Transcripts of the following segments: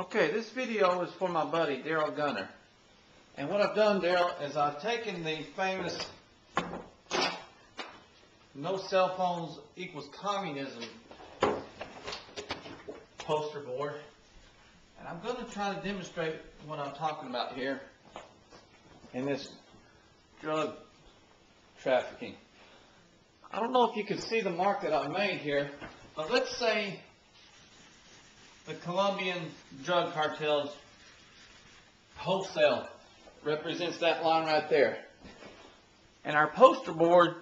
Okay, this video is for my buddy Daryl Gunner. And what I've done, Daryl, is I've taken the famous "No cell phones equals communism" poster board. And I'm going to try to demonstrate what I'm talking about here in this drug trafficking. I don't know if you can see the mark that I've made here, but let's say the Colombian drug cartels wholesale represents that line right there. And our poster board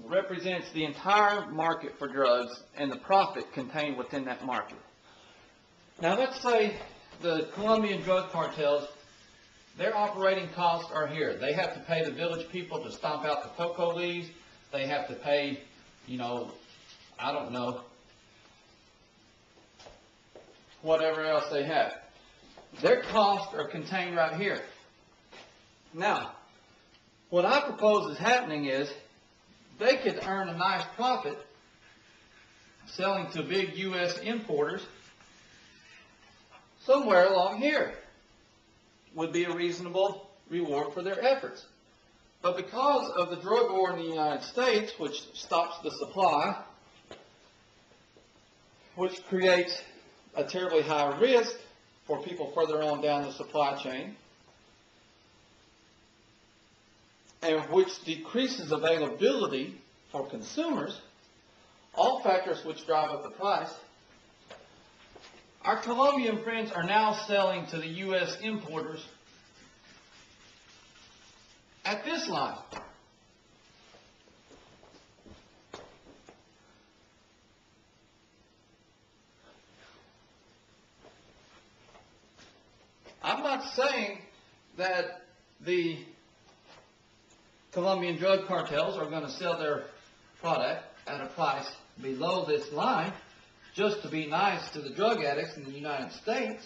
represents the entire market for drugs and the profit contained within that market. Now let's say the Colombian drug cartels, their operating costs are here. They have to pay the village people to stomp out the cocoa leaves. They have to pay, I don't know, whatever else they have. Their costs are contained right here. Now, what I propose is happening is they could earn a nice profit selling to big U.S. importers somewhere along here. Would be a reasonable reward for their efforts. But because of the drug war in the United States, which stops the supply, which creates a terribly high risk for people further on down the supply chain, and which decreases availability for consumers, all factors which drive up the price, our Colombian friends are now selling to the U.S. importers at this line. I'm not saying that the Colombian drug cartels are going to sell their product at a price below this line just to be nice to the drug addicts in the United States,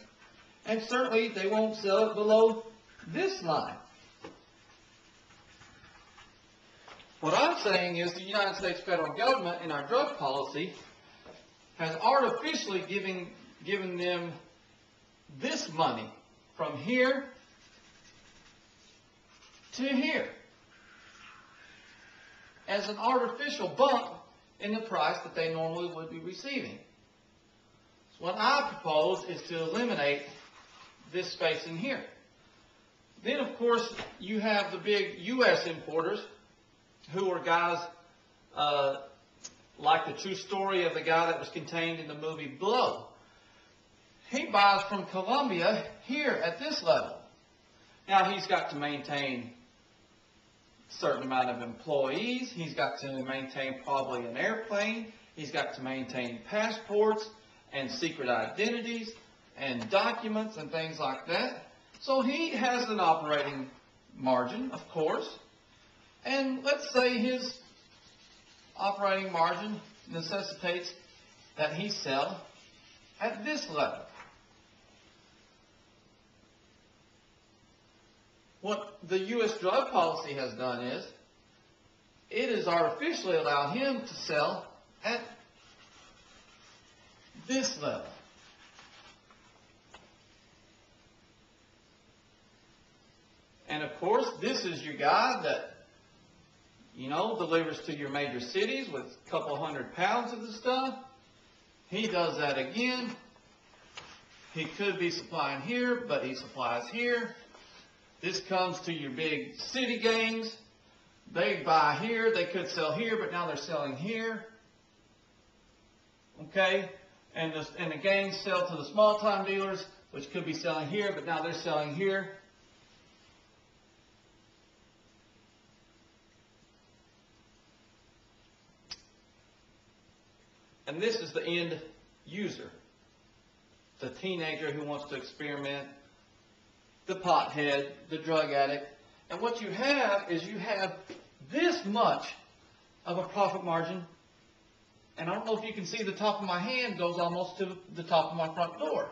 and certainly they won't sell it below this line. What I'm saying is the United States federal government in our drug policy has artificially given them this money from here to here as an artificial bump in the price that they normally would be receiving. So what I propose is to eliminate this space in here. Then, of course, you have the big U.S. importers who are guys like the true story of the guy that was contained in the movie Blow. He buys from Colombia here at this level. Now, he's got to maintain a certain amount of employees. He's got to maintain probably an airplane. He's got to maintain passports and secret identities and documents and things like that. So he has an operating margin, of course. And let's say his operating margin necessitates that he sell at this level. What the U.S. drug policy has done is it has artificially allowed him to sell at this level. And of course, this is your guy that delivers to your major cities with a couple hundred pounds of the stuff. He does that again. He could be supplying here, but he supplies here. This comes to your big city gangs. They buy here. They could sell here, but now they're selling here. Okay? And the gangs sell to the small-time dealers, which could be selling here, but now they're selling here. And this is the end user, the teenager who wants to experiment, the pothead, the drug addict. And what you have is you have this much of a profit margin. And I don't know if you can see the top of my hand goes almost to the top of my front door.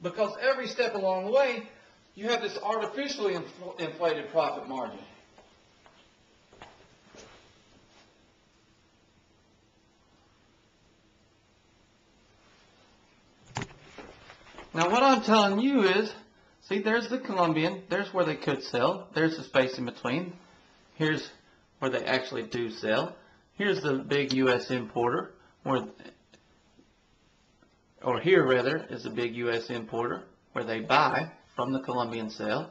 Because every step along the way, you have this artificially inflated profit margin. Now what I'm telling you is, see, there's the Colombian, there's where they could sell, there's the space in between, here's where they actually do sell, here's the big U.S. importer, or here rather is the big U.S. importer, where they buy from the Colombian sale.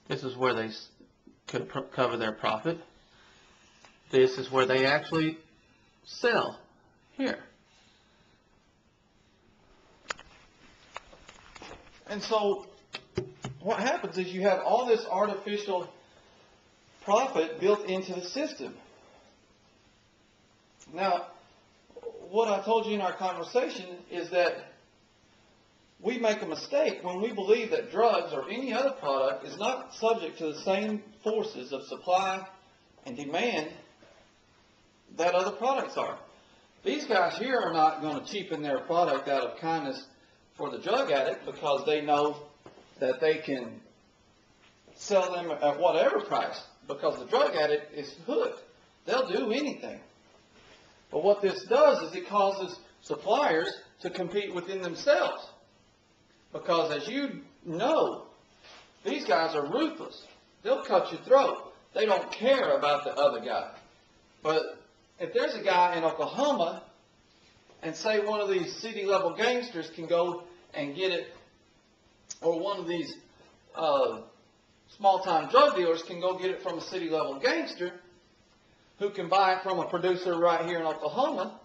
This is where they could cover their profit. This is where they actually sell, here. And so what happens is you have all this artificial profit built into the system. Now, what I told you in our conversation is that we make a mistake when we believe that drugs or any other product is not subject to the same forces of supply and demand that other products are. These guys here are not going to cheapen their product out of kindness for the drug addict because they know that they can sell them at whatever price because the drug addict is hooked. They'll do anything. But what this does is it causes suppliers to compete within themselves. Because as you know, these guys are ruthless. They'll cut your throat. They don't care about the other guy. But if there's a guy in Oklahoma, and say one of these city level gangsters can go and get it, or one of these small time drug dealers can go get it from a city level gangster who can buy it from a producer right here in Oklahoma,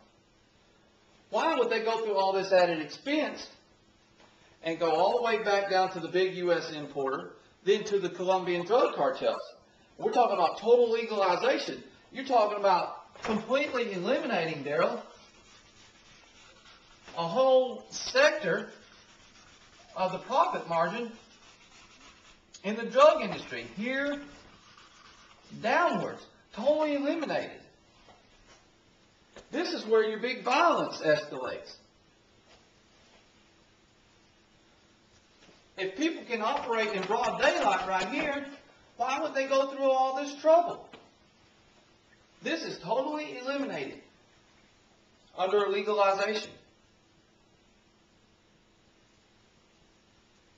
why would they go through all this added expense and go all the way back down to the big U.S. importer, then to the Colombian drug cartels? We're talking about total legalization. You're talking about completely eliminating, Daryl, a whole sector of the profit margin in the drug industry. Here, downwards, totally eliminated. This is where your big violence escalates. If people can operate in broad daylight right here, why would they go through all this trouble? This is totally eliminated under legalization.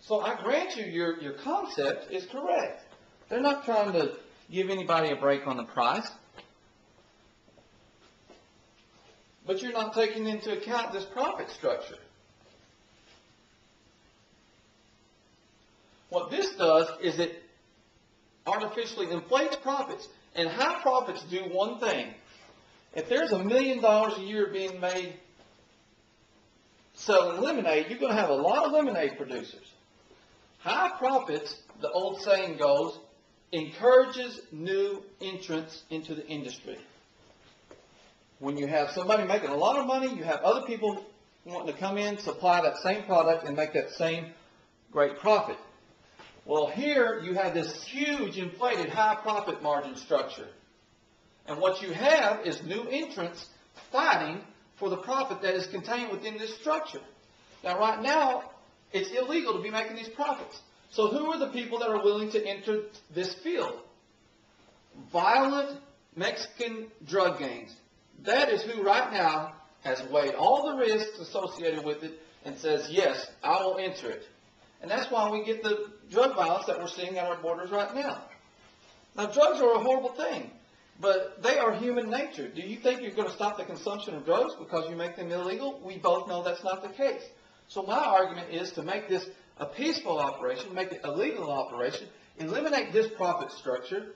So I grant you your concept is correct. They're not trying to give anybody a break on the price. But you're not taking into account this profit structure. What this does is it artificially inflates profits. And high profits do one thing. If there's $1 million a year being made selling lemonade, you're going to have a lot of lemonade producers. High profits, the old saying goes, encourages new entrants into the industry. When you have somebody making a lot of money, you have other people wanting to come in, supply that same product, and make that same great profit. Well, here you have this huge inflated high profit margin structure. And what you have is new entrants fighting for the profit that is contained within this structure. Now, right now, it's illegal to be making these profits. So who are the people that are willing to enter this field? Violent Mexican drug gangs. That is who right now has weighed all the risks associated with it and says, yes, I will enter it. And that's why we get the drug violence that we're seeing at our borders right now. Now, drugs are a horrible thing, but they are human nature. Do you think you're going to stop the consumption of drugs because you make them illegal? We both know that's not the case. So my argument is to make this a peaceful operation, make it a legal operation, eliminate this profit structure,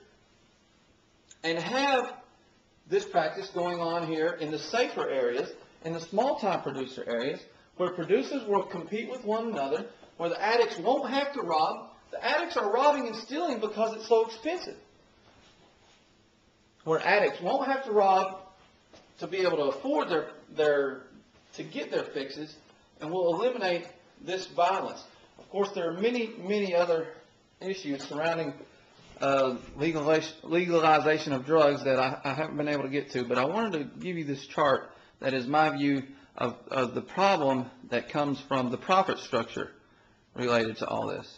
and have this practice going on here in the safer areas, in the small-time producer areas, where producers will compete with one another, where the addicts won't have to rob. The addicts are robbing and stealing because it's so expensive. Where addicts won't have to rob to be able to afford to get their fixes, and will eliminate this violence. Of course, there are many, many other issues surrounding legalization of drugs that I haven't been able to get to, but I wanted to give you this chart that is my view of the problem that comes from the profit structure related to all this.